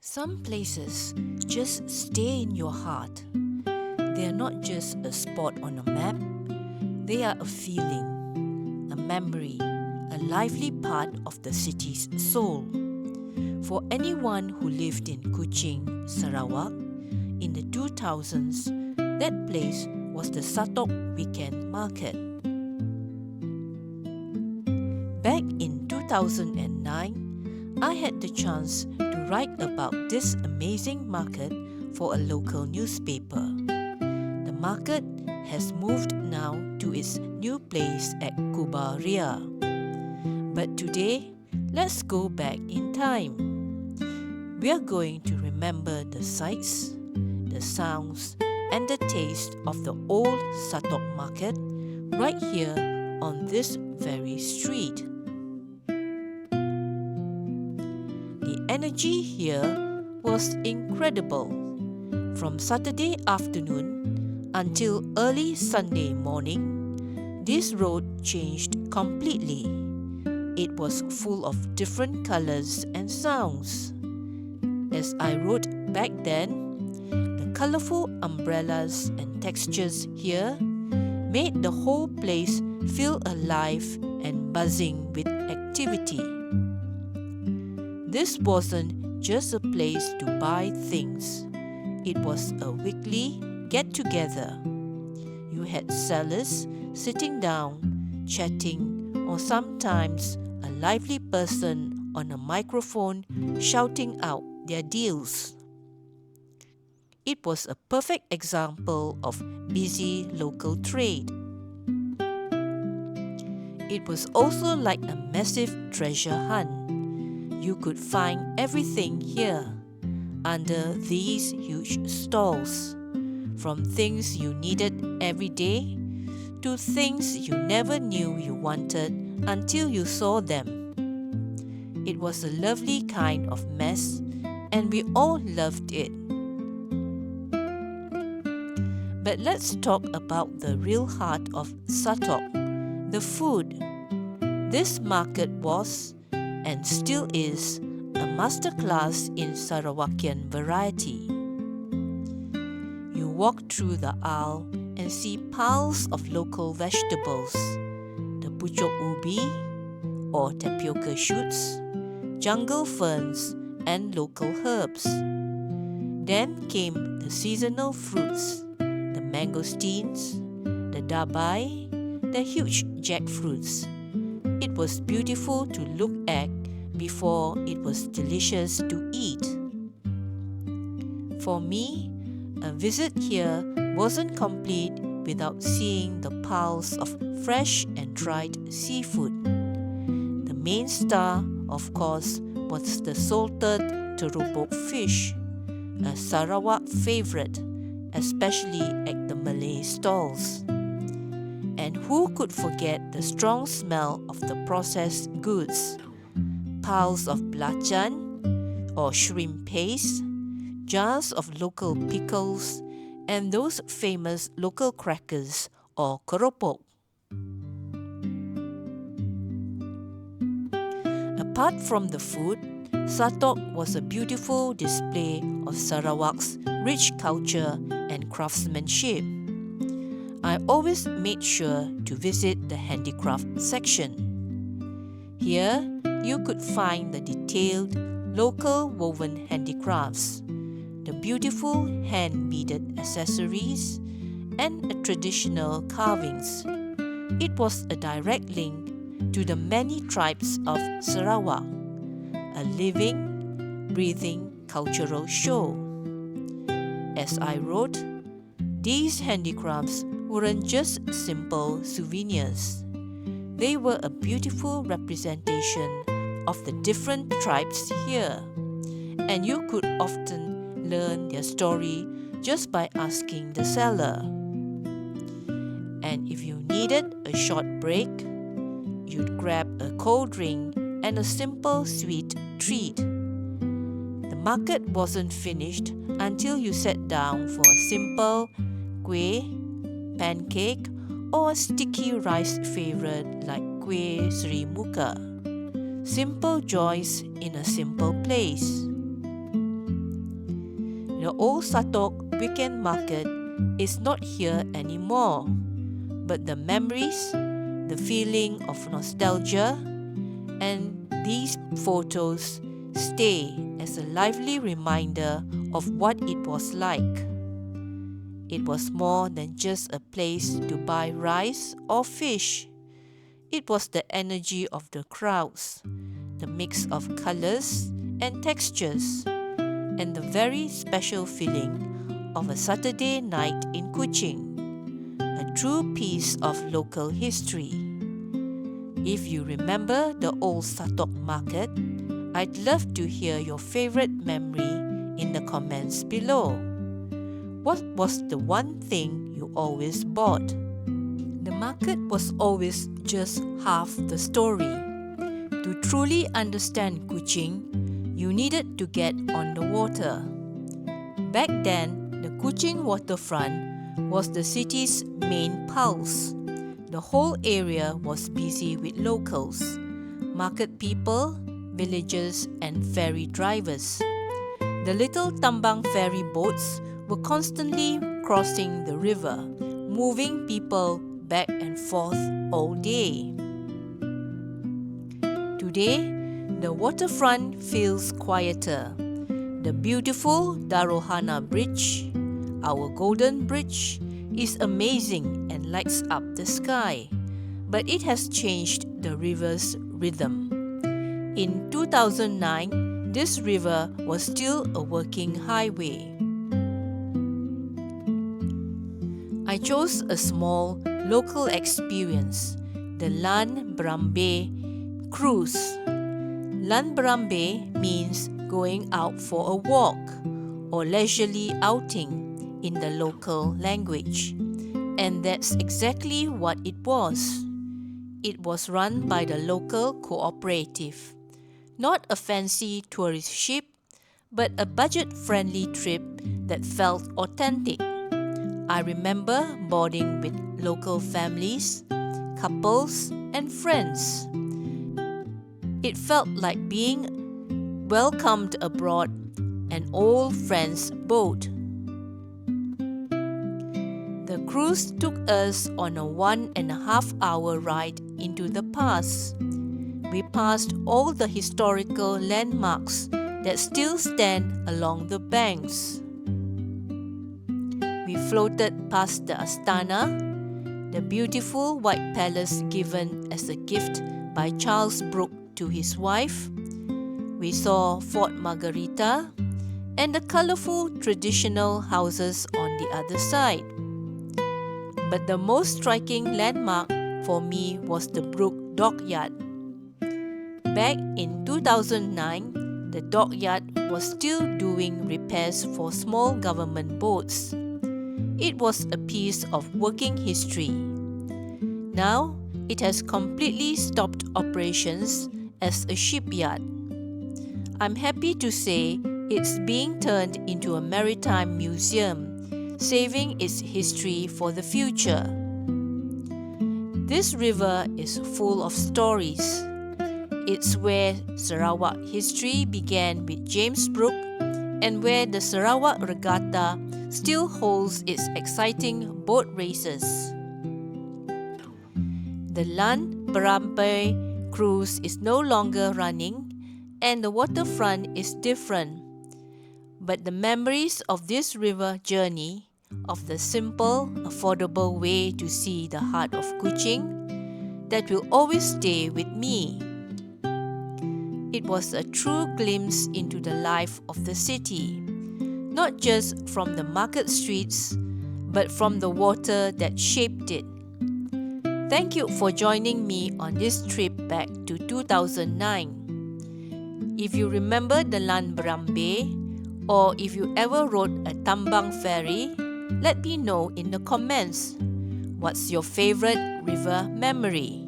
Some places just stay in your heart. They are not just a spot on a map, they are a feeling, a memory, a lively part of the city's soul. For anyone who lived in Kuching, Sarawak, in the 2000s, that place was the Satok Weekend Market. Back in 2009, I had the chance to write about this amazing market for a local newspaper. The market has moved now to its new place at Kubah Ria. But today, let's go back in time. We are going to remember the sights, the sounds, and the taste of the old Satok market right here on this very street. The energy here was incredible. From Saturday afternoon until early Sunday morning, this road changed completely. It was full of different colors and sounds. As I wrote back then, the colourful umbrellas and textures here made the whole place feel alive and buzzing with activity. This wasn't just a place to buy things. It was a weekly get-together. You had sellers sitting down, chatting, or sometimes a lively person on a microphone shouting out their deals. It was a perfect example of busy local trade. It was also like a massive treasure hunt. You could find everything here under these huge stalls, from things you needed every day to things you never knew you wanted until you saw them. It was a lovely kind of mess, and we all loved it. But let's talk about the real heart of Satok, the food. This market was, and still is, a masterclass in Sarawakian variety. You walk through the aisle and see piles of local vegetables, the pucuk ubi or tapioca shoots, jungle ferns and local herbs. Then came the seasonal fruits, the mangosteens, the dabai, the huge jackfruits. It was beautiful to look at before it was delicious to eat. For me, a visit here wasn't complete without seeing the piles of fresh and dried seafood. The main star, of course, was the salted terubuk fish, a Sarawak favorite, especially at the Malay stalls. And who could forget the strong smell of the processed goods? Piles of belacan or shrimp paste, jars of local pickles, and those famous local crackers or keropok. Apart from the food, Satok was a beautiful display of Sarawak's rich culture and craftsmanship. I always made sure to visit the handicraft section. Here, you could find the detailed, local woven handicrafts, the beautiful hand-beaded accessories, and traditional carvings. It was a direct link to the many tribes of Sarawak, a living, breathing cultural show. As I wrote, these handicrafts weren't just simple souvenirs. They were a beautiful representation of the different tribes here, and you could often learn their story just by asking the seller. And if you needed a short break, you'd grab a cold drink and a simple sweet treat. The market wasn't finished until you sat down for a simple kueh, pancake, or a sticky rice favorite like kueh Sri Muka. Simple joys in a simple place. The old Satok Weekend Market is not here anymore, but the memories, the feeling of nostalgia, and these photos stay as a lively reminder of what it was like. It was more than just a place to buy rice or fish. It was the energy of the crowds, the mix of colors and textures, and the very special feeling of a Saturday night in Kuching, a true piece of local history. If you remember the old Satok market, I'd love to hear your favorite memory in the comments below. What was the one thing you always bought? The market was always just half the story. To truly understand Kuching, you needed to get on the water. Back then, the Kuching waterfront was the city's main pulse. The whole area was busy with locals, market people, villagers, and ferry drivers. The little tambang ferry boats were constantly crossing the river, moving people back and forth all day. Today, the waterfront feels quieter. The beautiful Darul Hana Bridge, our golden bridge, is amazing and lights up the sky, but it has changed the river's rhythm. In 2009, this river was still a working highway. I chose a small local experience, the Lan Berambeh cruise. Lan Berambeh means going out for a walk or leisurely outing in the local language. And that's exactly what it was. It was run by the local cooperative. Not a fancy tourist ship, but a budget-friendly trip that felt authentic. I remember boarding with local families, couples, and friends. It felt like being welcomed aboard an old friend's boat. The cruise took us on a 1.5-hour ride into the past. We passed all the historical landmarks that still stand along the banks. We floated past the Astana, the beautiful white palace given as a gift by Charles Brooke to his wife. We saw Fort Margarita and the colourful traditional houses on the other side. But the most striking landmark for me was the Brooke Dockyard. Back in 2009, the dockyard was still doing repairs for small government boats. It was a piece of working history. Now, it has completely stopped operations as a shipyard. I'm happy to say it's being turned into a maritime museum, saving its history for the future. This river is full of stories. It's where Sarawak history began with James Brooke and where the Sarawak Regatta still holds its exciting boat races. The Lan Berambeh cruise is no longer running and the waterfront is different. But the memories of this river journey, of the simple, affordable way to see the heart of Kuching, that will always stay with me. It was a true glimpse into the life of the city, not just from the market streets, but from the water that shaped it. Thank you for joining me on this trip back to 2009. If you remember the Lan Berambeh, or if you ever rode a tambang ferry, let me know in the comments. What's your favorite river memory?